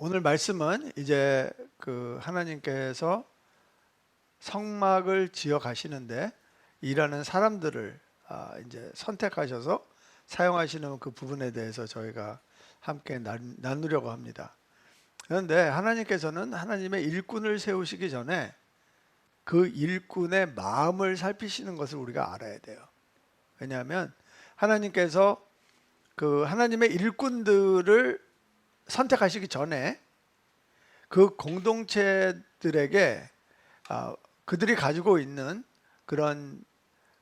오늘 말씀은 이제 하나님께서 성막을 지어 가시는데 일하는 사람들을 이제 선택하셔서 사용하시는 그 부분에 대해서 저희가 함께 나누려고 합니다. 그런데 하나님께서는 하나님의 일꾼을 세우시기 전에 그 일꾼의 마음을 살피시는 것을 우리가 알아야 돼요. 왜냐하면 하나님께서 그 하나님의 일꾼들을 선택하시기 전에 그 공동체들에게 그들이 가지고 있는 그런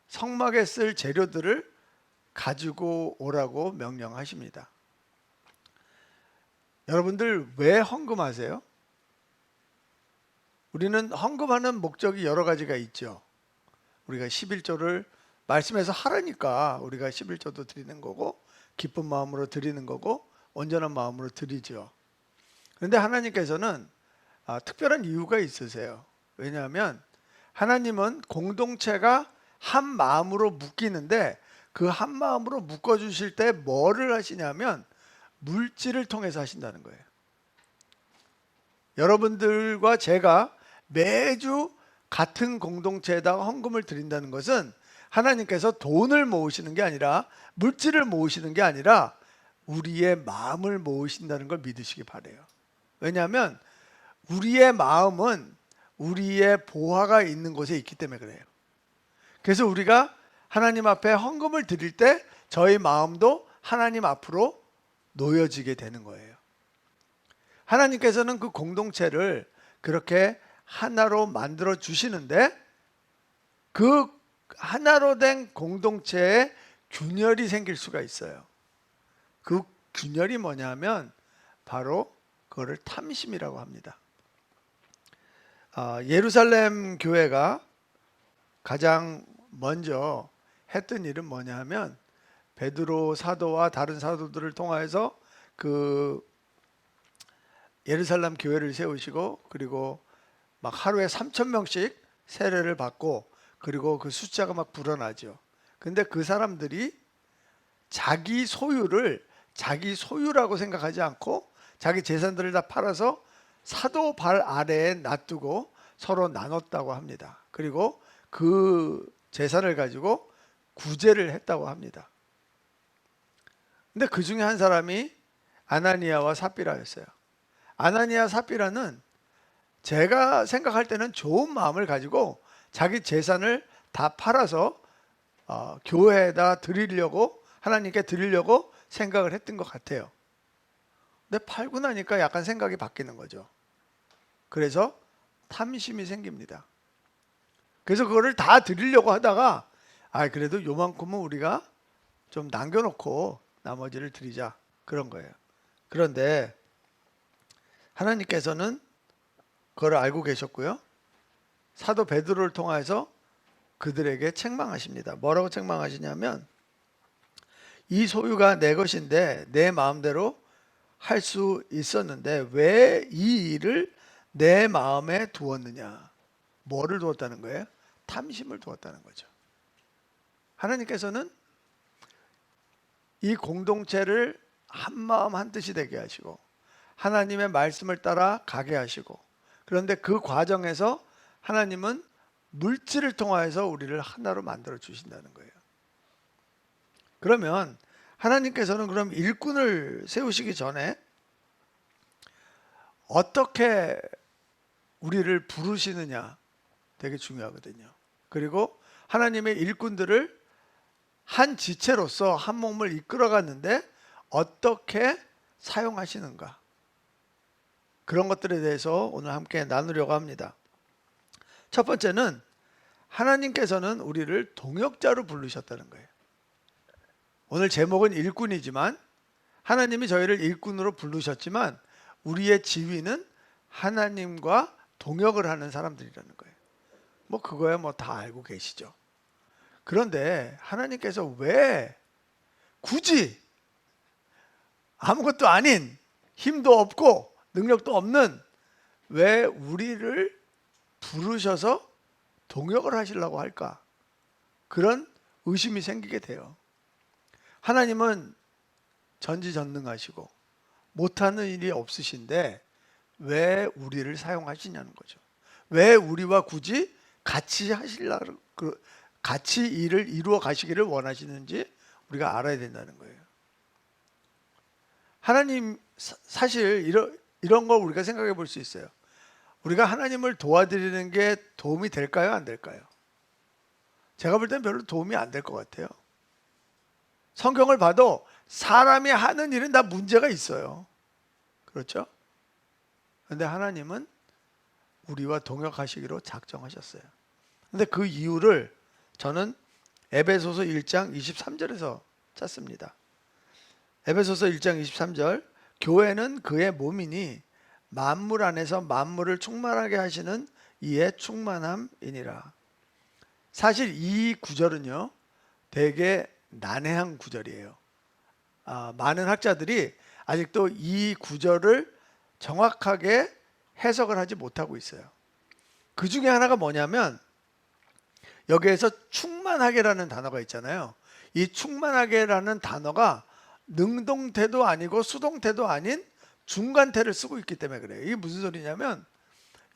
성막에 쓸 재료들을 가지고 오라고 명령하십니다. 여러분들 왜 헌금하세요? 우리는 헌금하는 목적이 여러 가지가 있죠. 우리가 11조를 말씀에서 하라니까 우리가 11조도 드리는 거고, 기쁜 마음으로 드리는 거고, 온전한 마음으로 드리죠. 그런데 하나님께서는 특별한 이유가 있으세요. 왜냐하면 하나님은 공동체가 한 마음으로 묶이는데, 그 한 마음으로 묶어 주실 때 뭐를 하시냐면 물질을 통해서 하신다는 거예요. 여러분들과 제가 매주 같은 공동체에다가 헌금을 드린다는 것은 하나님께서 돈을 모으시는 게 아니라, 물질을 모으시는 게 아니라 우리의 마음을 모으신다는 걸 믿으시기 바라요. 왜냐하면 우리의 마음은 우리의 보화가 있는 곳에 있기 때문에 그래요. 그래서 우리가 하나님 앞에 헌금을 드릴 때 저희 마음도 하나님 앞으로 놓여지게 되는 거예요. 하나님께서는 그 공동체를 그렇게 하나로 만들어 주시는데, 그 하나로 된 공동체에 균열이 생길 수가 있어요. 그 균열이 뭐냐면 바로 그거를 탐심이라고 합니다. 예루살렘 교회가 가장 먼저 했던 일은 뭐냐 하면, 베드로 사도와 다른 사도들을 통하여서 그 예루살렘 교회를 세우시고, 그리고 막 하루에 3,000명씩 세례를 받고, 그리고 그 숫자가 막 불어나죠. 근데 그 사람들이 자기 소유를 자기 소유라고 생각하지 않고 자기 재산들을 다 팔아서 사도 발 아래에 놔두고 서로 나눴다고 합니다. 그리고 그 재산을 가지고 구제를 했다고 합니다. 근데 그 중에 한 사람이 아나니아와 삽비라였어요. 아나니아 삽비라는 제가 생각할 때는 좋은 마음을 가지고 자기 재산을 다 팔아서 교회에다 드리려고, 하나님께 드리려고 생각을 했던 것 같아요. 근데 팔고 나니까 약간 생각이 바뀌는 거죠. 그래서 탐심이 생깁니다. 그래서 그거를 다 드리려고 하다가 그래도 요만큼은 우리가 좀 남겨놓고 나머지를 드리자, 그런 거예요. 그런데 하나님께서는 그걸 알고 계셨고요, 사도 베드로를 통해서 그들에게 책망하십니다. 뭐라고 책망하시냐면, 이 소유가 내 것인데 내 마음대로 할 수 있었는데 왜 이 일을 내 마음에 두었느냐. 뭐를 두었다는 거예요? 탐심을 두었다는 거죠. 하나님께서는 이 공동체를 한 마음 한 뜻이 되게 하시고 하나님의 말씀을 따라 가게 하시고, 그런데 그 과정에서 하나님은 물질을 통하여서 우리를 하나로 만들어 주신다는 거예요. 그러면 하나님께서는 그럼 일꾼을 세우시기 전에 어떻게 우리를 부르시느냐 되게 중요하거든요. 그리고 하나님의 일꾼들을 한 지체로서 한 몸을 이끌어갔는데 어떻게 사용하시는가, 그런 것들에 대해서 오늘 함께 나누려고 합니다. 첫 번째는 하나님께서는 우리를 동역자로 부르셨다는 거예요. 오늘 제목은 일꾼이지만 하나님이 저희를 일꾼으로 부르셨지만 우리의 지위는 하나님과 동역을 하는 사람들이라는 거예요. 뭐 그거야 뭐 다 알고 계시죠. 그런데 하나님께서 왜 굳이 아무것도 아닌, 힘도 없고 능력도 없는 왜 우리를 부르셔서 동역을 하시려고 할까? 그런 의심이 생기게 돼요. 하나님은 전지전능하시고 못하는 일이 없으신데 왜 우리를 사용하시냐는 거죠. 왜 우리와 굳이 같이 같이 일을 이루어 가시기를 원하시는지 우리가 알아야 된다는 거예요. 하나님 사실 이런 걸 우리가 생각해 볼 수 있어요. 우리가 하나님을 도와드리는 게 도움이 될까요? 안 될까요? 제가 볼 땐 별로 도움이 안 될 것 같아요. 성경을 봐도 사람이 하는 일은 다 문제가 있어요. 그렇죠? 그런데 하나님은 우리와 동역하시기로 작정하셨어요. 근데 그 이유를 저는 에베소서 1장 23절에서 찾습니다. 에베소서 1장 23절, 교회는 그의 몸이니 만물 안에서 만물을 충만하게 하시는 이의 충만함이니라. 사실 이 구절은요, 되게 난해한 구절이에요. 많은 학자들이 아직도 이 구절을 정확하게 해석을 하지 못하고 있어요. 그 중에 하나가 뭐냐면 여기에서 충만하게라는 단어가 있잖아요. 이 충만하게라는 단어가 능동태도 아니고 수동태도 아닌 중간태를 쓰고 있기 때문에 그래요. 이게 무슨 소리냐면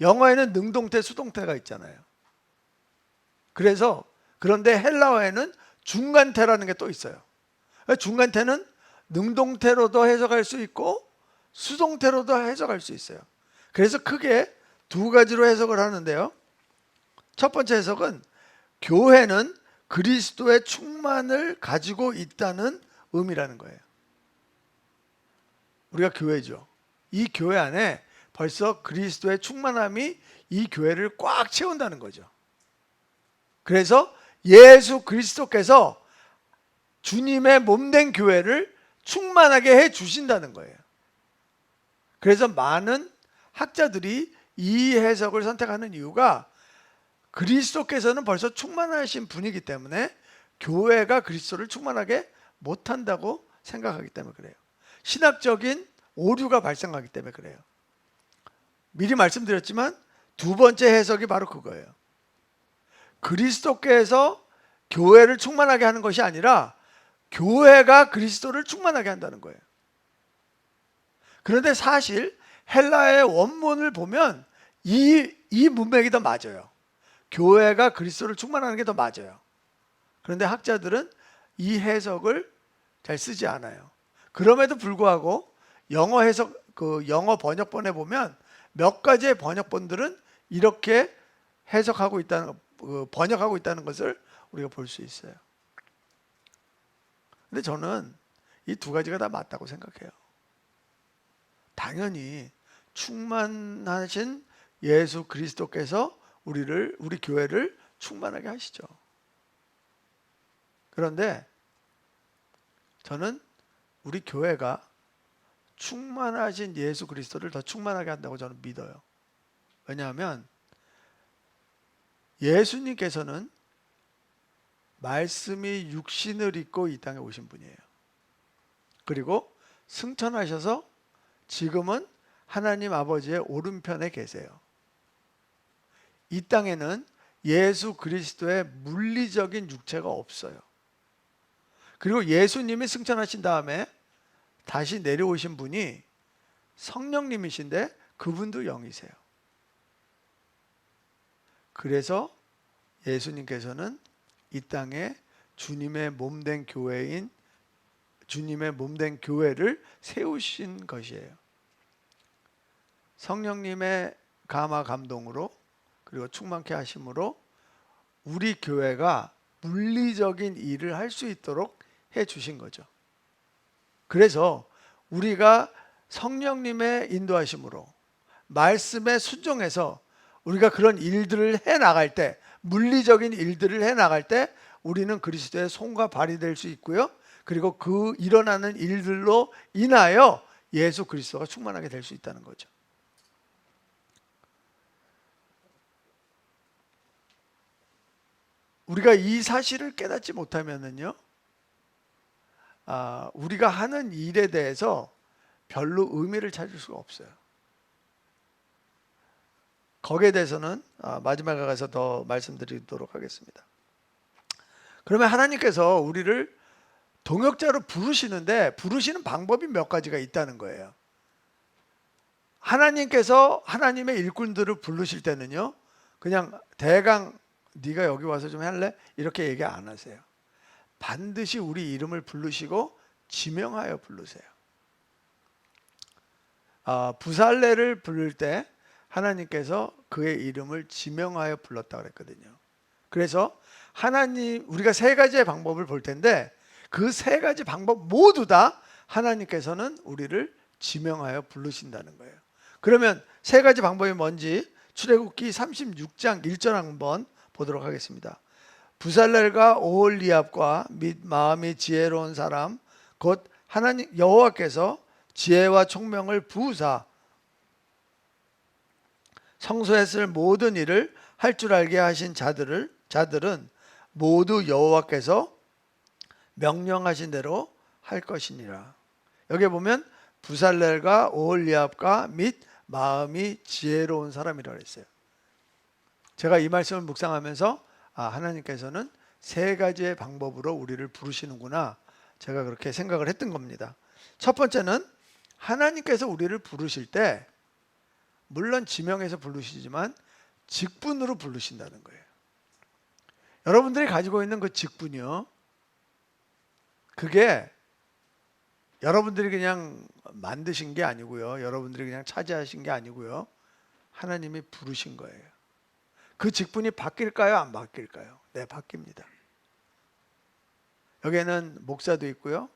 영어에는 능동태, 수동태가 있잖아요. 그런데 헬라어에는 중간태라는 게 또 있어요. 중간태는 능동태로도 해석할 수 있고 수동태로도 해석할 수 있어요. 그래서 크게 두 가지로 해석을 하는데요. 첫 번째 해석은 교회는 그리스도의 충만을 가지고 있다는 의미라는 거예요. 우리가 교회죠. 이 교회 안에 벌써 그리스도의 충만함이 이 교회를 꽉 채운다는 거죠. 그래서 예수 그리스도께서 주님의 몸된 교회를 충만하게 해 주신다는 거예요. 그래서 많은 학자들이 이 해석을 선택하는 이유가 그리스도께서는 벌써 충만하신 분이기 때문에 교회가 그리스도를 충만하게 못한다고 생각하기 때문에 그래요. 신학적인 오류가 발생하기 때문에 그래요. 미리 말씀드렸지만 두 번째 해석이 바로 그거예요. 그리스도께서 교회를 충만하게 하는 것이 아니라 교회가 그리스도를 충만하게 한다는 거예요. 그런데 사실 헬라의 원문을 보면 이 문맥이 더 맞아요. 교회가 그리스도를 충만하는 게 더 맞아요. 그런데 학자들은 이 해석을 잘 쓰지 않아요. 그럼에도 불구하고 영어 번역본에 보면 몇 가지의 번역본들은 이렇게 번역하고 있다는 것을 우리가 볼 수 있어요. 근데 저는 이 두 가지가 다 맞다고 생각해요. 당연히 충만하신 예수 그리스도께서 우리 교회를 충만하게 하시죠. 그런데 저는 우리 교회가 충만하신 예수 그리스도를 더 충만하게 한다고 저는 믿어요. 왜냐하면 예수님께서는 말씀이 육신을 입고 이 땅에 오신 분이에요. 그리고 승천하셔서 지금은 하나님 아버지의 오른편에 계세요. 이 땅에는 예수 그리스도의 물리적인 육체가 없어요. 그리고 예수님이 승천하신 다음에 다시 내려오신 분이 성령님이신데 그분도 영이세요. 그래서 예수님께서는 이 땅에 주님의 몸된 교회를 세우신 것이에요. 성령님의 감화 감동으로 그리고 충만케 하심으로 우리 교회가 물리적인 일을 할 수 있도록 해 주신 거죠. 그래서 우리가 성령님의 인도하심으로 말씀에 순종해서 우리가 그런 일들을 해 나갈 때, 물리적인 일들을 해 나갈 때 우리는 그리스도의 손과 발이 될 수 있고요. 그리고 그 일어나는 일들로 인하여 예수 그리스도가 충만하게 될 수 있다는 거죠. 우리가 이 사실을 깨닫지 못하면은요, 우리가 하는 일에 대해서 별로 의미를 찾을 수가 없어요. 거기에 대해서는 마지막에 가서 더 말씀드리도록 하겠습니다. 그러면 하나님께서 우리를 동역자로 부르시는데 부르시는 방법이 몇 가지가 있다는 거예요. 하나님께서 하나님의 일꾼들을 부르실 때는요, 그냥 대강 네가 여기 와서 좀 할래? 이렇게 얘기 안 하세요. 반드시 우리 이름을 부르시고 지명하여 부르세요. 부살레를 부를 때 하나님께서 그의 이름을 지명하여 불렀다 그랬거든요. 그래서 하나님, 우리가 세 가지의 방법을 볼 텐데 그 세 가지 방법 모두 다 하나님께서는 우리를 지명하여 부르신다는 거예요. 그러면 세 가지 방법이 뭔지 출애굽기 36장 1절 한번 보도록 하겠습니다. 부살렐과 오홀리압과 및 마음이 지혜로운 사람 곧 하나님 여호와께서 지혜와 총명을 부으사 성소에 쓸 모든 일을 할 줄 알게 하신 자들은 모두 여호와께서 명령하신 대로 할 것이니라. 여기 보면 부살렐과 오홀리압과 및 마음이 지혜로운 사람이라고 했어요. 제가 이 말씀을 묵상하면서 하나님께서는 세 가지의 방법으로 우리를 부르시는구나, 제가 그렇게 생각을 했던 겁니다. 첫 번째는 하나님께서 우리를 부르실 때 물론 지명해서 부르시지만 직분으로 부르신다는 거예요. 여러분들이 가지고 있는 그 직분이요, 그게 여러분들이 그냥 만드신 게 아니고요, 여러분들이 그냥 차지하신 게 아니고요, 하나님이 부르신 거예요. 그 직분이 바뀔까요? 안 바뀔까요? 네, 바뀝니다. 여기에는 목사도 있고요,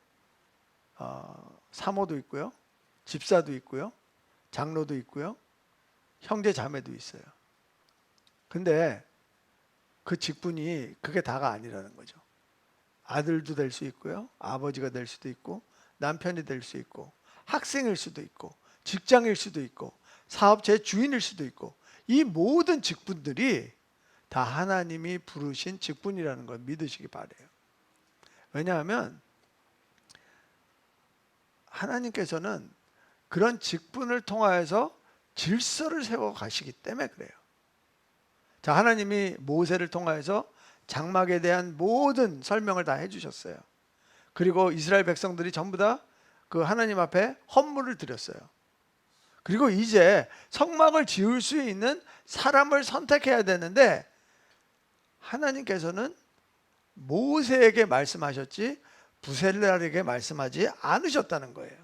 사모도 있고요, 집사도 있고요, 장로도 있고요, 형제 자매도 있어요. 근데 그 직분이 그게 다가 아니라는 거죠. 아들도 될 수 있고요, 아버지가 될 수도 있고, 남편이 될 수 있고, 학생일 수도 있고, 직장일 수도 있고, 사업체의 주인일 수도 있고, 이 모든 직분들이 다 하나님이 부르신 직분이라는 걸 믿으시기 바라요. 왜냐하면 하나님께서는 그런 직분을 통하여서 질서를 세워 가시기 때문에 그래요. 자, 하나님이 모세를 통하여서 장막에 대한 모든 설명을 다 해주셨어요. 그리고 이스라엘 백성들이 전부 다 그 하나님 앞에 헌물을 드렸어요. 그리고 이제 성막을 지을 수 있는 사람을 선택해야 되는데 하나님께서는 모세에게 말씀하셨지 부살렐에게 말씀하지 않으셨다는 거예요.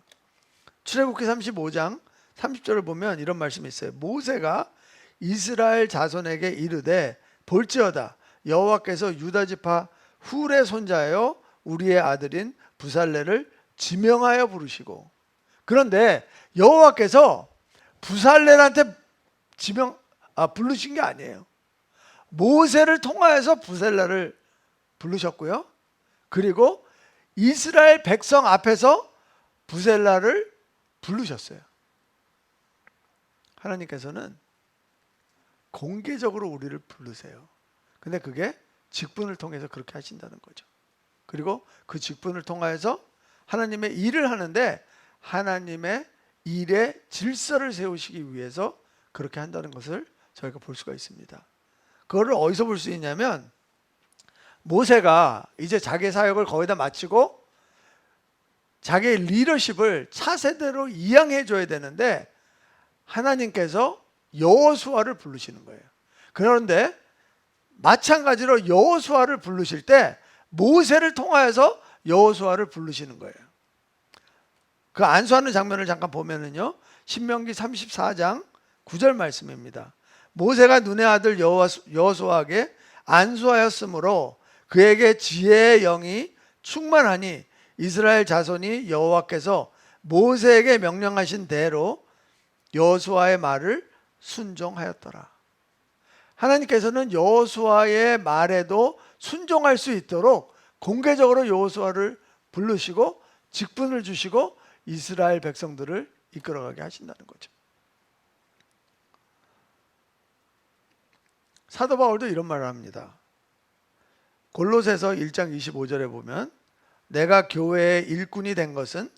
출애굽기 35장 30절을 보면 이런 말씀이 있어요. 모세가 이스라엘 자손에게 이르되 볼지어다 여호와께서 유다 지파 훌의 손자여 우리의 아들인 부살렐을 지명하여 부르시고, 그런데 여호와께서 부살렐한테 부르신 게 아니에요. 모세를 통하여서 부살렐을 부르셨고요, 그리고 이스라엘 백성 앞에서 부살렐을 부르셨어요. 하나님께서는 공개적으로 우리를 부르세요. 근데 그게 직분을 통해서 그렇게 하신다는 거죠. 그리고 그 직분을 통해서 하나님의 일을 하는데 하나님의 일의 질서를 세우시기 위해서 그렇게 한다는 것을 저희가 볼 수가 있습니다. 그거를 어디서 볼 수 있냐면, 모세가 이제 자기의 사역을 거의 다 마치고 자기의 리더십을 차세대로 이양해 줘야 되는데 하나님께서 여호수아를 부르시는 거예요. 그런데 마찬가지로 여호수아를 부르실 때 모세를 통하여서 여호수아를 부르시는 거예요. 그 안수하는 장면을 잠깐 보면은요, 신명기 34장 9절 말씀입니다. 모세가 눈의 아들 여호수아에게 안수하였으므로 그에게 지혜의 영이 충만하니 이스라엘 자손이 여호와께서 모세에게 명령하신 대로 여호수아의 말을 순종하였더라. 하나님께서는 여호수아의 말에도 순종할 수 있도록 공개적으로 여호수아를 부르시고 직분을 주시고 이스라엘 백성들을 이끌어가게 하신다는 거죠. 사도 바울도 이런 말을 합니다. 골로새서 1장 25절에 보면 내가 교회의 일꾼이 된 것은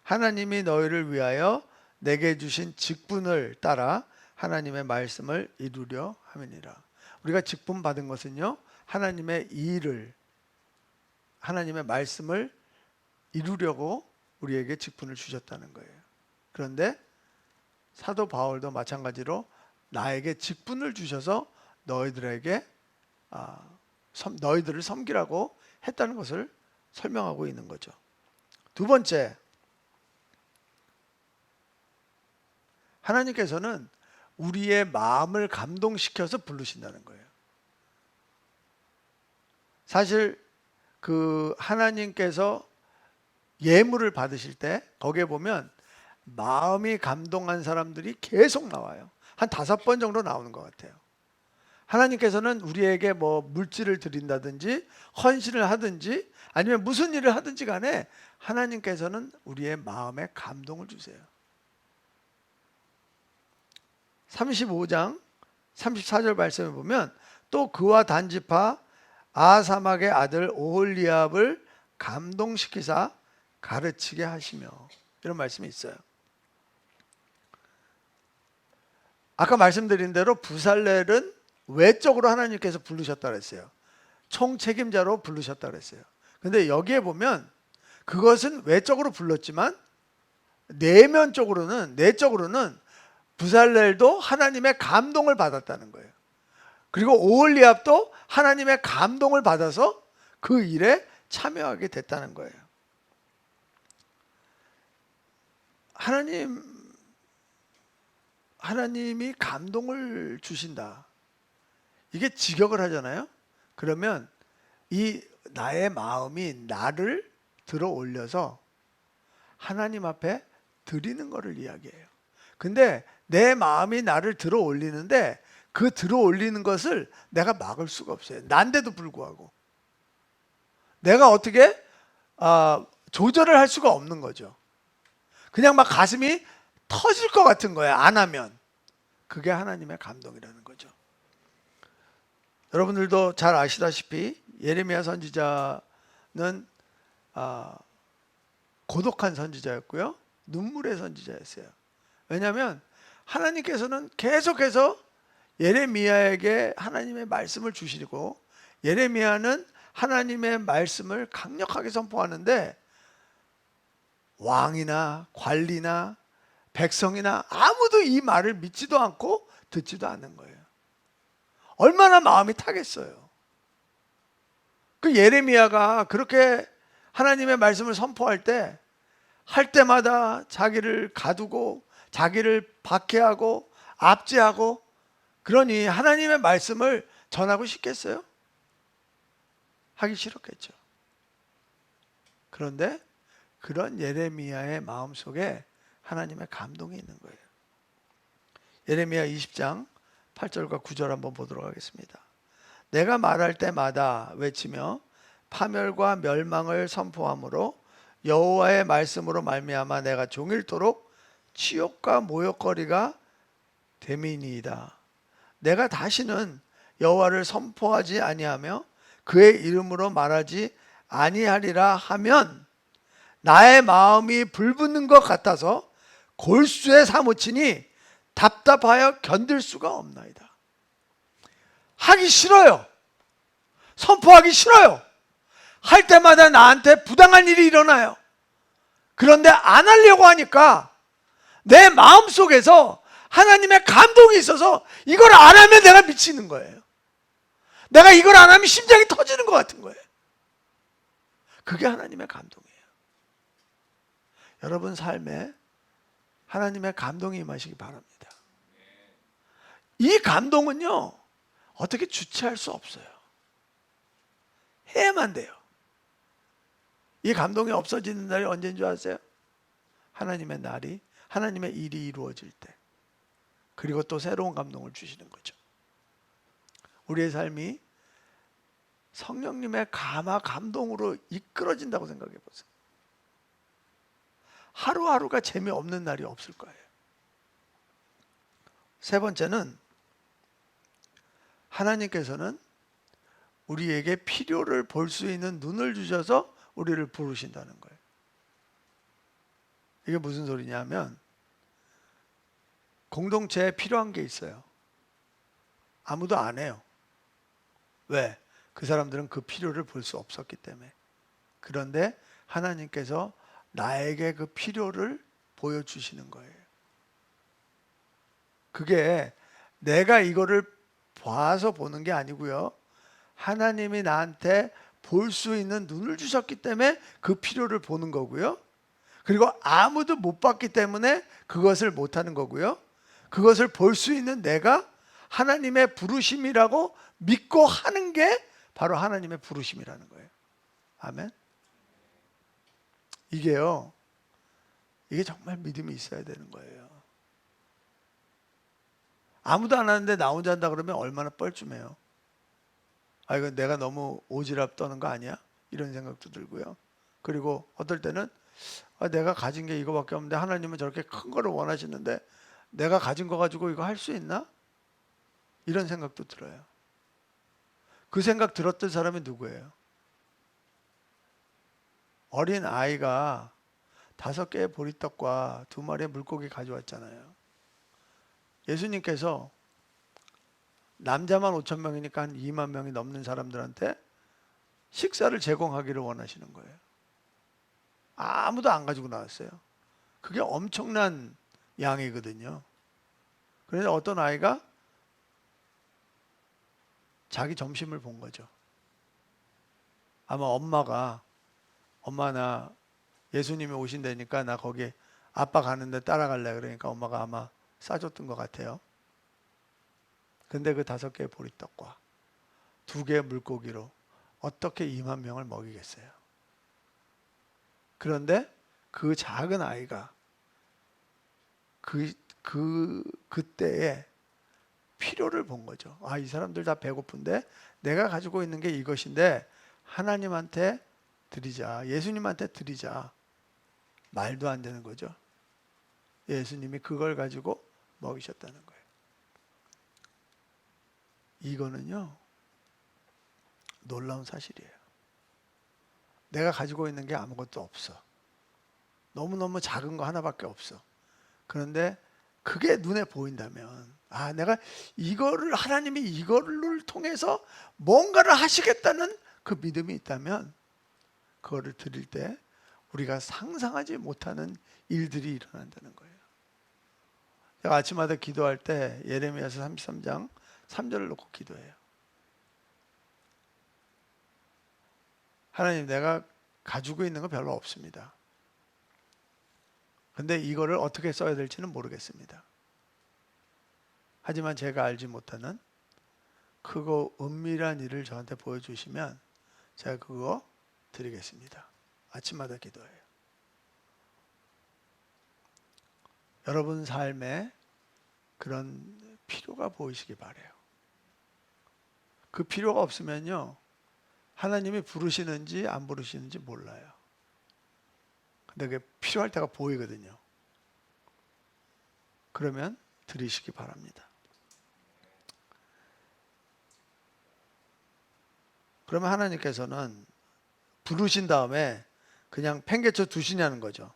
하나님이 너희를 위하여 내게 주신 직분을 따라 하나님의 말씀을 이루려 함이니라. 우리가 직분 받은 것은요, 하나님의 일을, 하나님의 말씀을 이루려고 우리에게 직분을 주셨다는 거예요. 그런데 사도 바울도 마찬가지로 나에게 직분을 주셔서 너희들에게 너희들을 섬기라고 했다는 것을 설명하고 있는 거죠. 두 번째, 하나님께서는 우리의 마음을 감동시켜서 부르신다는 거예요. 사실 그 하나님께서 예물을 받으실 때 거기에 보면 마음이 감동한 사람들이 계속 나와요. 한 5번 정도 나오는 것 같아요. 하나님께서는 우리에게 뭐 물질을 드린다든지 헌신을 하든지 아니면 무슨 일을 하든지 간에 하나님께서는 우리의 마음에 감동을 주세요. 35장 34절 말씀에 보면 또 그와 단지파 아사막의 아들 오홀리압을 감동시키사 가르치게 하시며, 이런 말씀이 있어요. 아까 말씀드린 대로 부살렐은 외적으로 하나님께서 부르셨다 그랬어요. 총책임자로 부르셨다 그랬어요. 근데 여기에 보면 그것은 외적으로 불렀지만 내적으로는 부살렐도 하나님의 감동을 받았다는 거예요. 그리고 오홀리압도 하나님의 감동을 받아서 그 일에 참여하게 됐다는 거예요. 하나님이 감동을 주신다. 이게 직역을 하잖아요. 그러면 이 나의 마음이 나를 들어 올려서 하나님 앞에 드리는 것을 이야기해요. 근데 내 마음이 나를 들어 올리는데 그 들어 올리는 것을 내가 막을 수가 없어요. 난데도 불구하고 내가 어떻게 조절을 할 수가 없는 거죠. 그냥 막 가슴이 터질 것 같은 거예요. 안 하면. 그게 하나님의 감동이라는 거죠. 여러분들도 잘 아시다시피 예레미야 선지자는 고독한 선지자였고요. 눈물의 선지자였어요. 왜냐하면 하나님께서는 계속해서 예레미야에게 하나님의 말씀을 주시고 예레미야는 하나님의 말씀을 강력하게 선포하는데 왕이나 관리나 백성이나 아무도 이 말을 믿지도 않고 듣지도 않는 거예요. 얼마나 마음이 타겠어요. 그 예레미야가 그렇게 하나님의 말씀을 선포할 때 할 때마다 자기를 가두고 자기를 박해하고 압제하고, 그러니 하나님의 말씀을 전하고 싶겠어요? 하기 싫었겠죠. 그런데 그런 예레미야의 마음속에 하나님의 감동이 있는 거예요. 예레미야 20장 8절과 9절 한번 보도록 하겠습니다. 내가 말할 때마다 외치며 파멸과 멸망을 선포함으로 여호와의 말씀으로 말미암아 내가 종일토록 치욕과 모욕거리가 됨이니이다. 내가 다시는 여호와를 선포하지 아니하며 그의 이름으로 말하지 아니하리라 하면 나의 마음이 불붙는 것 같아서 골수에 사무치니 답답하여 견딜 수가 없나이다. 하기 싫어요. 선포하기 싫어요. 할 때마다 나한테 부당한 일이 일어나요. 그런데 안 하려고 하니까 내 마음속에서 하나님의 감동이 있어서 이걸 안 하면 내가 미치는 거예요. 내가 이걸 안 하면 심장이 터지는 것 같은 거예요. 그게 하나님의 감동이에요. 여러분 삶에 하나님의 감동이 임하시기 바랍니다. 이 감동은요, 어떻게 주체할 수 없어요. 해야만 돼요. 이 감동이 없어지는 날이 언제인 줄 아세요? 하나님의 날이, 하나님의 일이 이루어질 때. 그리고 또 새로운 감동을 주시는 거죠. 우리의 삶이 성령님의 감동으로 이끌어진다고 생각해 보세요. 하루하루가 재미없는 날이 없을 거예요. 세 번째는 하나님께서는 우리에게 필요를 볼 수 있는 눈을 주셔서 우리를 부르신다는 거예요. 이게 무슨 소리냐면 공동체에 필요한 게 있어요. 아무도 안 해요. 왜? 그 사람들은 그 필요를 볼 수 없었기 때문에. 그런데 하나님께서 나에게 그 필요를 보여주시는 거예요. 그게 내가 이거를 봐서 보는 게 아니고요. 하나님이 나한테 볼 수 있는 눈을 주셨기 때문에 그 필요를 보는 거고요. 그리고 아무도 못 봤기 때문에 그것을 못하는 거고요. 그것을 볼 수 있는 내가 하나님의 부르심이라고 믿고 하는 게 바로 하나님의 부르심이라는 거예요. 아멘. 이게요. 이게 정말 믿음이 있어야 되는 거예요. 아무도 안 하는데 나 혼자 한다 그러면 얼마나 뻘쭘해요. 아, 이거 내가 너무 오지랖 떠는 거 아니야? 이런 생각도 들고요. 그리고 어떨 때는 내가 가진 게 이거밖에 없는데 하나님은 저렇게 큰 거를 원하시는데 내가 가진 거 가지고 이거 할 수 있나? 이런 생각도 들어요. 그 생각 들었던 사람이 누구예요? 어린 아이가 5개의 보리떡과 2마리의 물고기 가져왔잖아요. 예수님께서 남자만 5천 명이니까 한 2만 명이 넘는 사람들한테 식사를 제공하기를 원하시는 거예요. 아무도 안 가지고 나왔어요. 그게 엄청난 양이거든요. 그래서 어떤 아이가 자기 점심을 본 거죠. 아마 엄마 나 예수님이 오신다니까 나 거기 아빠 가는데 따라갈래. 그러니까 엄마가 아마 싸줬던 것 같아요. 근데 그 5개의 보리떡과 2개의 물고기로 어떻게 2만 명을 먹이겠어요? 그런데 그 작은 아이가 그때에 필요를 본 거죠. 아, 이 사람들 다 배고픈데 내가 가지고 있는 게 이것인데 하나님한테 드리자. 예수님한테 드리자. 말도 안 되는 거죠. 예수님이 그걸 가지고 먹이셨다는 거예요. 이거는요, 놀라운 사실이에요. 내가 가지고 있는 게 아무것도 없어. 너무너무 작은 거 하나밖에 없어. 그런데 그게 눈에 보인다면, 아, 내가 하나님이 이거를 통해서 뭔가를 하시겠다는 그 믿음이 있다면, 그거를 드릴 때 우리가 상상하지 못하는 일들이 일어난다는 거예요. 제가 아침마다 기도할 때 예레미야서 33장 3절을 놓고 기도해요. 하나님, 내가 가지고 있는 거 별로 없습니다. 근데 이거를 어떻게 써야 될지는 모르겠습니다. 하지만 제가 알지 못하는 크고 은밀한 일을 저한테 보여주시면 제가 그거 드리겠습니다. 아침마다 기도해요. 여러분 삶에 그런 필요가 보이시기 바라요. 그 필요가 없으면요, 하나님이 부르시는지 안 부르시는지 몰라요. 근데 그게 필요할 때가 보이거든요. 그러면 드리시기 바랍니다. 그러면 하나님께서는 부르신 다음에 그냥 팽개쳐 두시냐는 거죠.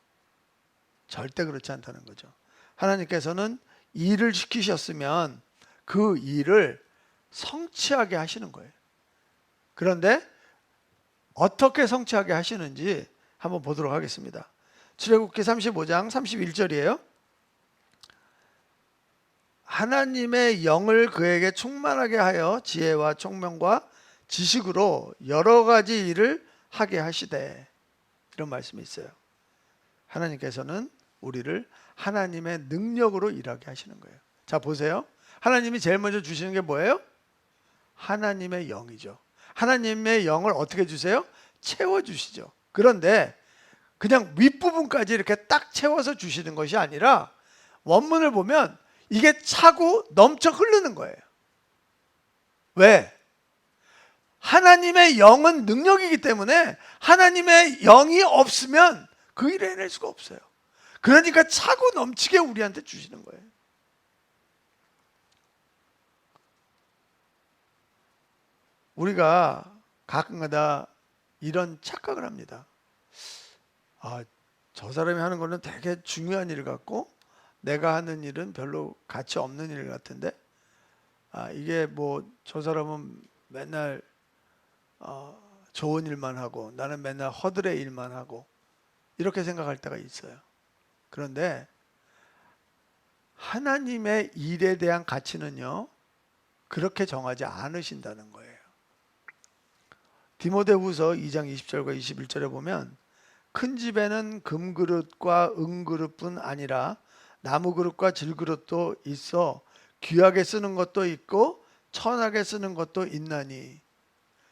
절대 그렇지 않다는 거죠. 하나님께서는 일을 시키셨으면 그 일을 성취하게 하시는 거예요. 그런데 어떻게 성취하게 하시는지 한번 보도록 하겠습니다. 출애굽기 35장 31절이에요. 하나님의 영을 그에게 충만하게 하여 지혜와 총명과 지식으로 여러 가지 일을 하게 하시되, 이런 말씀이 있어요. 하나님께서는 우리를 하나님의 능력으로 일하게 하시는 거예요. 자, 보세요. 하나님이 제일 먼저 주시는 게 뭐예요? 하나님의 영이죠. 하나님의 영을 어떻게 주세요? 채워주시죠. 그런데 그냥 윗부분까지 이렇게 딱 채워서 주시는 것이 아니라 원문을 보면 이게 차고 넘쳐 흐르는 거예요. 왜? 하나님의 영은 능력이기 때문에 하나님의 영이 없으면 그 일을 해낼 수가 없어요. 그러니까 차고 넘치게 우리한테 주시는 거예요. 우리가 가끔가다 이런 착각을 합니다. 아, 저 사람이 하는 거는 되게 중요한 일 같고 내가 하는 일은 별로 가치 없는 일 같은데, 아, 이게 뭐 저 사람은 맨날 좋은 일만 하고 나는 맨날 허들의 일만 하고, 이렇게 생각할 때가 있어요. 그런데 하나님의 일에 대한 가치는요, 그렇게 정하지 않으신다는 거예요. 디모데후서 2장 20절과 21절에 보면 큰 집에는 금그릇과 은그릇뿐 아니라 나무그릇과 질그릇도 있어 귀하게 쓰는 것도 있고 천하게 쓰는 것도 있나니,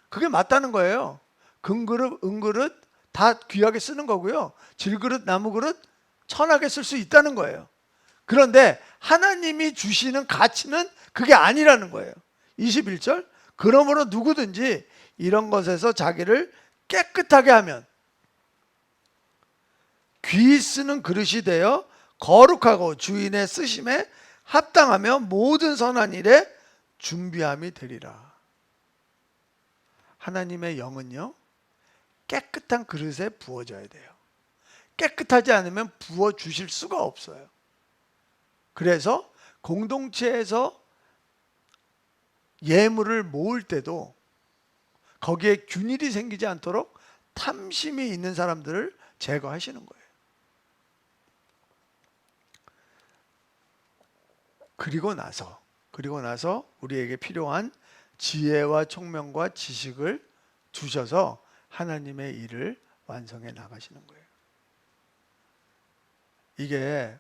그게 맞다는 거예요. 금그릇, 은그릇 다 귀하게 쓰는 거고요. 질그릇, 나무그릇 천하게 쓸 수 있다는 거예요. 그런데 하나님이 주시는 가치는 그게 아니라는 거예요. 21절, 그러므로 누구든지 이런 것에서 자기를 깨끗하게 하면 귀 쓰는 그릇이 되어 거룩하고 주인의 쓰심에 합당하며 모든 선한 일에 준비함이 되리라. 하나님의 영은요, 깨끗한 그릇에 부어져야 돼요. 깨끗하지 않으면 부어 주실 수가 없어요. 그래서 공동체에서 예물을 모을 때도 거기에 균일이 생기지 않도록 탐심이 있는 사람들을 제거하시는 거예요. 그리고 나서 우리에게 필요한 지혜와 총명과 지식을 주셔서 하나님의 일을 완성해 나가시는 거예요. 이게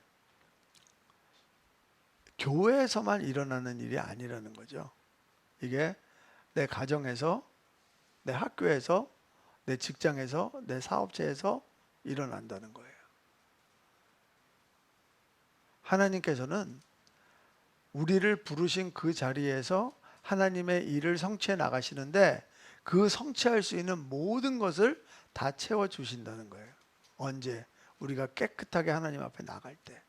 교회에서만 일어나는 일이 아니라는 거죠. 이게 내 가정에서, 내 학교에서, 내 직장에서, 내 사업체에서 일어난다는 거예요. 하나님께서는 우리를 부르신 그 자리에서 하나님의 일을 성취해 나가시는데, 그 성취할 수 있는 모든 것을 다 채워주신다는 거예요. 언제? 우리가 깨끗하게 하나님 앞에 나갈 때.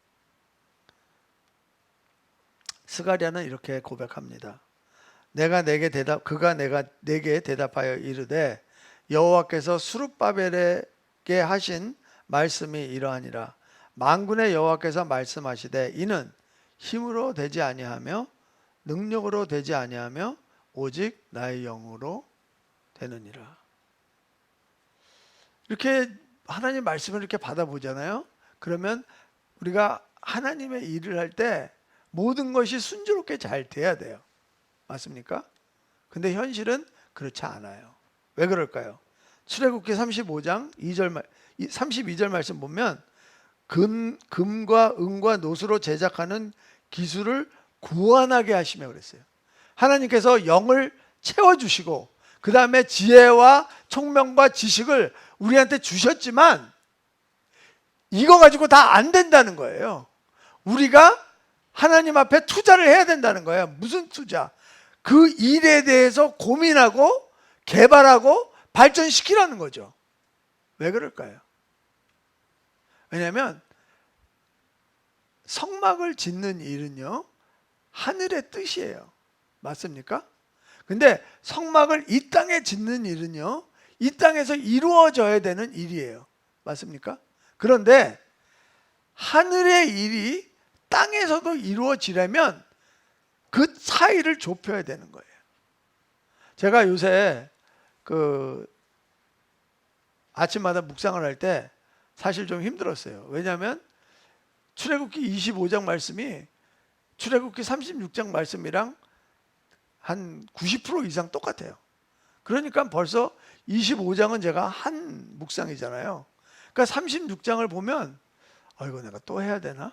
스가랴는 이렇게 고백합니다. 그가 내게 대답하여 이르되 여호와께서 스룹바벨에게 하신 말씀이 이러하니라. 만군의 여호와께서 말씀하시되 이는 힘으로 되지 아니하며 능력으로 되지 아니하며 오직 나의 영으로 되느니라. 이렇게 하나님 말씀을 이렇게 받아보잖아요. 그러면 우리가 하나님의 일을 할 때 모든 것이 순조롭게 잘 돼야 돼요. 맞습니까? 근데 현실은 그렇지 않아요. 왜 그럴까요? 출애굽기 35장 32절 말씀 보면 금과 은과 노수로 제작하는 기술을 구원하게 하시며 그랬어요. 하나님께서 영을 채워주시고 그 다음에 지혜와 총명과 지식을 우리한테 주셨지만 이거 가지고 다 안 된다는 거예요. 우리가 하나님 앞에 투자를 해야 된다는 거예요. 무슨 투자? 그 일에 대해서 고민하고 개발하고 발전시키라는 거죠. 왜 그럴까요? 왜냐하면 성막을 짓는 일은요, 하늘의 뜻이에요. 맞습니까? 근데 성막을 이 땅에 짓는 일은요, 이 땅에서 이루어져야 되는 일이에요. 맞습니까? 그런데 하늘의 일이 땅에서도 이루어지려면 그 차이를 좁혀야 되는 거예요. 제가 요새 아침마다 묵상을 할 때 사실 좀 힘들었어요. 왜냐하면 출애굽기 25장 말씀이 출애굽기 36장 말씀이랑 한 90% 이상 똑같아요. 그러니까 벌써 25장은 제가 한 묵상이잖아요. 그러니까 36장을 보면 이거 내가 또 해야 되나?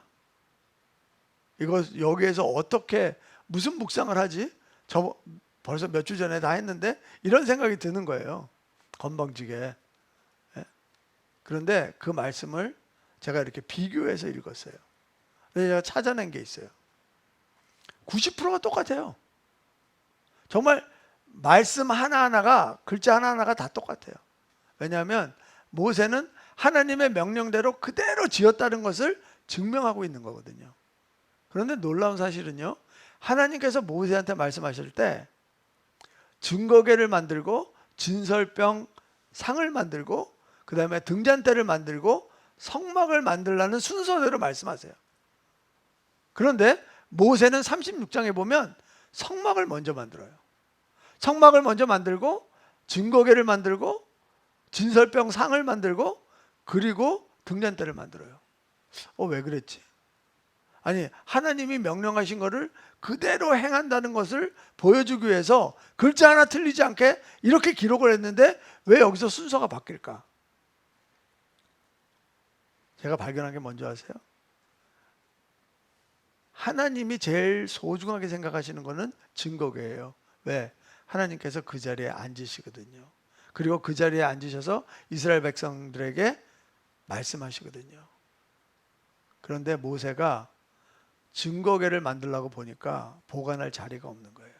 이거 여기에서 어떻게 무슨 묵상을 하지? 벌써 몇 주 전에 다 했는데 이런 생각이 드는 거예요. 건방지게. 그런데 그 말씀을 제가 이렇게 비교해서 읽었어요. 그래서 제가 찾아낸 게 있어요. 90%가 똑같아요. 정말 말씀 하나하나가, 글자 하나하나가 다 똑같아요. 왜냐하면 모세는 하나님의 명령대로 그대로 지었다는 것을 증명하고 있는 거거든요. 그런데 놀라운 사실은요, 하나님께서 모세한테 말씀하실 때 증거궤를 만들고 진설병 상을 만들고 그 다음에 등잔대를 만들고 성막을 만들라는 순서대로 말씀하세요. 그런데 모세는 36장에 보면 성막을 먼저 만들어요. 성막을 먼저 만들고 증거궤를 만들고 진설병 상을 만들고 그리고 등잔대를 만들어요. 왜 그랬지? 아니, 하나님이 명령하신 것을 그대로 행한다는 것을 보여주기 위해서 글자 하나 틀리지 않게 이렇게 기록을 했는데 왜 여기서 순서가 바뀔까? 제가 발견한 게 뭔지 아세요? 하나님이 제일 소중하게 생각하시는 것은 증거계예요. 왜? 하나님께서 그 자리에 앉으시거든요. 그리고 그 자리에 앉으셔서 이스라엘 백성들에게 말씀하시거든요. 그런데 모세가 증거계를 만들려고 보니까 보관할 자리가 없는 거예요.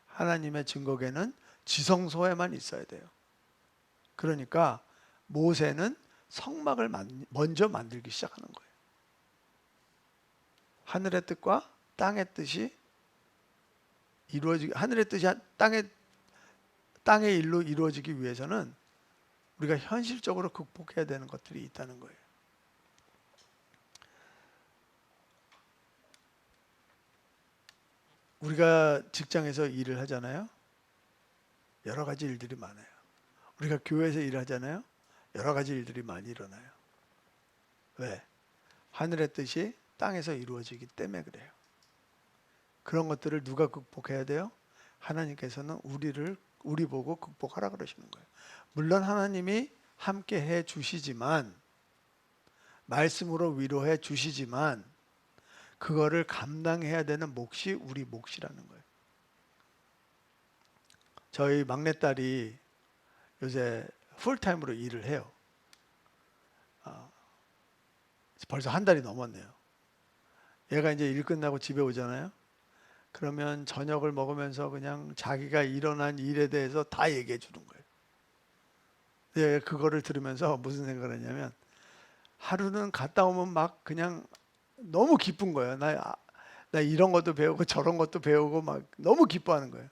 하나님의 증거계는 지성소에만 있어야 돼요. 그러니까 모세는 성막을 먼저 만들기 시작하는 거예요. 하늘의 뜻과 땅의 뜻이 이루어지기, 하늘의 뜻이 땅의 일로 이루어지기 위해서는 우리가 현실적으로 극복해야 되는 것들이 있다는 거예요. 우리가 직장에서 일을 하잖아요. 여러 가지 일들이 많아요. 우리가 교회에서 일을 하잖아요. 여러 가지 일들이 많이 일어나요. 왜? 하늘의 뜻이 땅에서 이루어지기 때문에 그래요. 그런 것들을 누가 극복해야 돼요? 하나님께서는 우리 보고 극복하라 그러시는 거예요. 물론 하나님이 함께 해 주시지만, 말씀으로 위로해 주시지만 그거를 감당해야 되는 몫이 우리 몫이라는 거예요. 저희 막내딸이 요새 풀타임으로 일을 해요. 벌써 한 달이 넘었네요. 얘가 이제 일 끝나고 집에 오잖아요. 그러면 저녁을 먹으면서 그냥 자기가 일어난 일에 대해서 다 얘기해 주는 거예요. 예, 그거를 들으면서 무슨 생각을 했냐면, 하루는 갔다 오면 막 그냥 너무 기쁜 거예요. 나 이런 것도 배우고 저런 것도 배우고 막 너무 기뻐하는 거예요.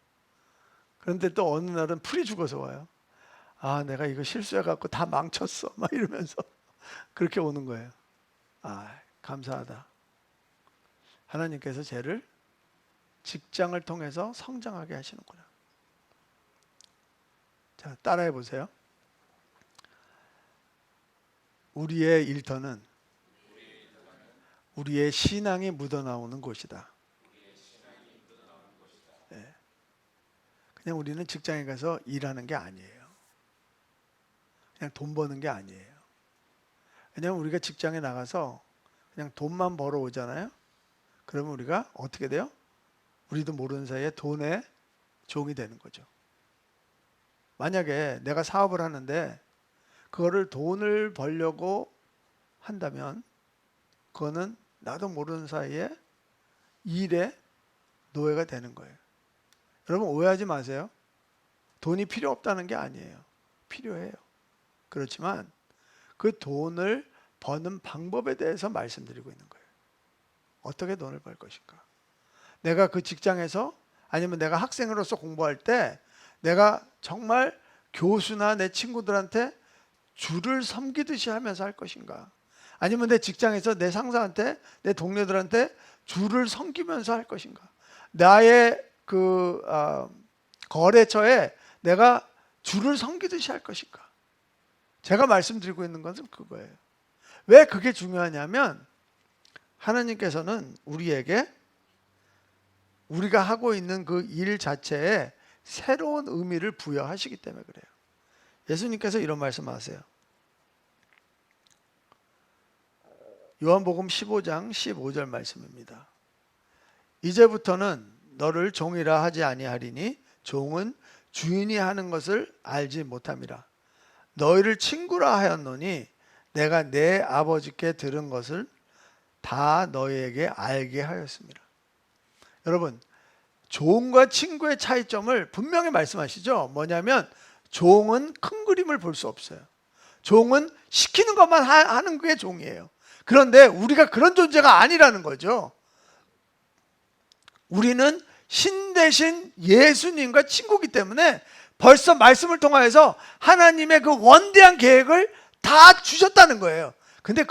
그런데 또 어느 날은 풀이 죽어서 와요. 아, 내가 이거 실수해갖고 다 망쳤어. 막 이러면서 그렇게 오는 거예요. 아, 감사하다. 하나님께서 쟤를 직장을 통해서 성장하게 하시는구나. 자, 따라해 보세요. 우리의 일터는 우리의 신앙이 묻어나오는 곳이다. 네. 그냥 우리는 직장에 가서 일하는 게 아니에요. 그냥 돈 버는 게 아니에요. 왜냐하면 우리가 직장에 나가서 그냥 돈만 벌어 오잖아요. 그러면 우리가 어떻게 돼요? 우리도 모르는 사이에 돈의 종이 되는 거죠. 만약에 내가 사업을 하는데 그거를 돈을 벌려고 한다면 그거는 나도 모르는 사이에 일의 노예가 되는 거예요. 여러분 오해하지 마세요. 돈이 필요 없다는 게 아니에요. 필요해요. 그렇지만 그 돈을 버는 방법에 대해서 말씀드리고 있는 거예요. 어떻게 돈을 벌 것인가? 내가 그 직장에서 아니면 내가 학생으로서 공부할 때 내가 정말 교수나 내 친구들한테 줄을 섬기듯이 하면서 할 것인가? 아니면 내 직장에서 내 상사한테 내 동료들한테 줄을 섬기면서 할 것인가? 나의 거래처에 내가 줄을 섬기듯이 할 것인가? 제가 말씀드리고 있는 것은 그거예요. 왜 그게 중요하냐면 하나님께서는 우리에게 우리가 하고 있는 그 일 자체에 새로운 의미를 부여하시기 때문에 그래요. 예수님께서 이런 말씀하세요. 요한복음 15장 15절 말씀입니다. 이제부터는 너를 종이라 하지 아니하리니 종은 주인이 하는 것을 알지 못함이라. 너희를 친구라 하였노니 내가 내 아버지께 들은 것을 다 너희에게 알게 하였습니다. 여러분, 종과 친구의 차이점을 분명히 말씀하시죠. 뭐냐면 종은 큰 그림을 볼 수 없어요. 종은 시키는 것만 하는 게 종이에요. 그런데 우리가 그런 존재가 아니라는 거죠. 우리는 신 대신 예수님과 친구이기 때문에 벌써 말씀을 통하여서 하나님의 그 원대한 계획을 다 주셨다는 거예요. 근데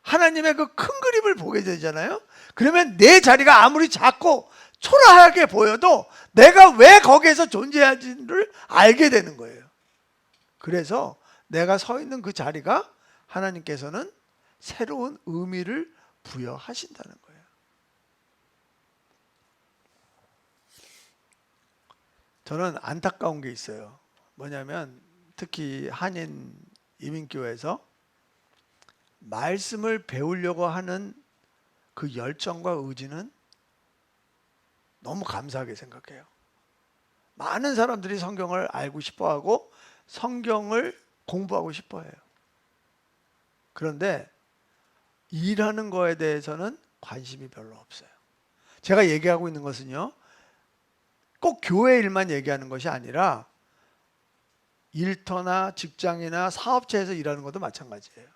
하나님의 그 큰 그림을 보게 되잖아요. 그러면 내 자리가 아무리 작고 초라하게 보여도 내가 왜 거기에서 존재하는지를 알게 되는 거예요. 그래서 내가 서 있는 그 자리가 하나님께서는 새로운 의미를 부여하신다는 거예요. 저는 안타까운 게 있어요. 뭐냐면 특히 한인 이민교회에서 말씀을 배우려고 하는 그 열정과 의지는 너무 감사하게 생각해요. 많은 사람들이 성경을 알고 싶어하고 성경을 공부하고 싶어해요. 그런데 일하는 거에 대해서는 관심이 별로 없어요. 제가 얘기하고 있는 것은요, 꼭 교회 일만 얘기하는 것이 아니라 일터나 직장이나 사업체에서 일하는 것도 마찬가지예요.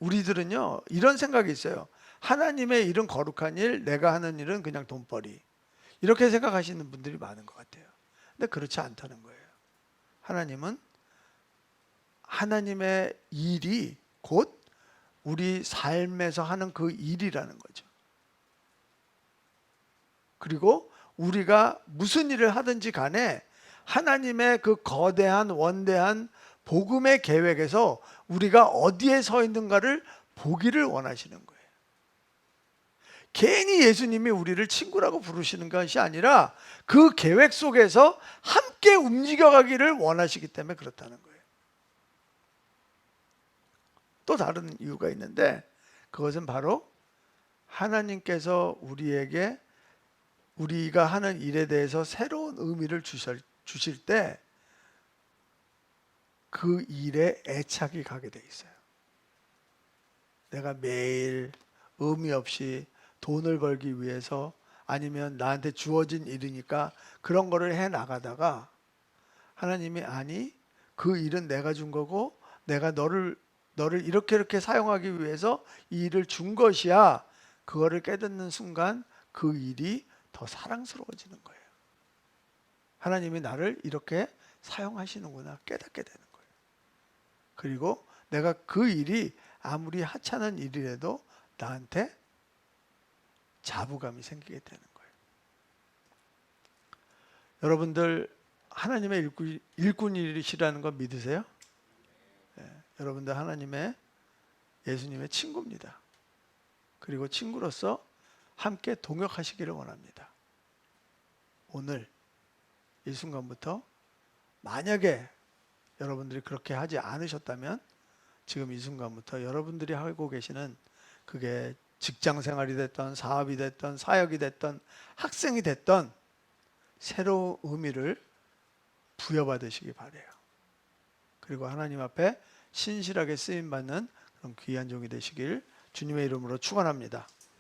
우리들은요, 이런 생각이 있어요. 하나님의 일은 거룩한 일, 내가 하는 일은 그냥 돈벌이. 이렇게 생각하시는 분들이 많은 것 같아요. 근데 그렇지 않다는 거예요. 하나님은 하나님의 일이 곧 우리 삶에서 하는 그 일이라는 거죠. 그리고 우리가 무슨 일을 하든지 간에 하나님의 그 거대한 원대한 복음의 계획에서 우리가 어디에 서 있는가를 보기를 원하시는 거예요. 괜히 예수님이 우리를 친구라고 부르시는 것이 아니라 그 계획 속에서 함께 움직여가기를 원하시기 때문에 그렇다는 거예요. 또 다른 이유가 있는데 그것은 바로 하나님께서 우리에게 우리가 하는 일에 대해서 새로운 의미를 주실 때 그 일에 애착이 가게 돼 있어요. 내가 매일 의미 없이 돈을 벌기 위해서 아니면 나한테 주어진 일이니까 그런 거를 해 나가다가 하나님이 아니 그 일은 내가 준 거고 내가 너를 이렇게 사용하기 위해서 이 일을 준 것이야. 그거를 깨닫는 순간 그 일이 더 사랑스러워지는 거예요. 하나님이 나를 이렇게 사용하시는구나 깨닫게 되는 거예요. 그리고 내가 그 일이 아무리 하찮은 일이라도 나한테 자부감이 생기게 되는 거예요. 여러분들 하나님의 일꾼이시라는 거 믿으세요? 네, 여러분들 하나님의 예수님의 친구입니다. 그리고 친구로서 함께 동역하시기를 원합니다. 오늘 이 순간부터 만약에 여러분들이 그렇게 하지 않으셨다면 지금 이 순간부터 여러분들이 하고 계시는 그게 직장 생활이 됐던 사업이 됐던 사역이 됐던 학생이 됐던 새로운 의미를 부여받으시기 바라요. 그리고 하나님 앞에 신실하게 쓰임받는 그런 귀한 종이 되시길 주님의 이름으로 축원합니다.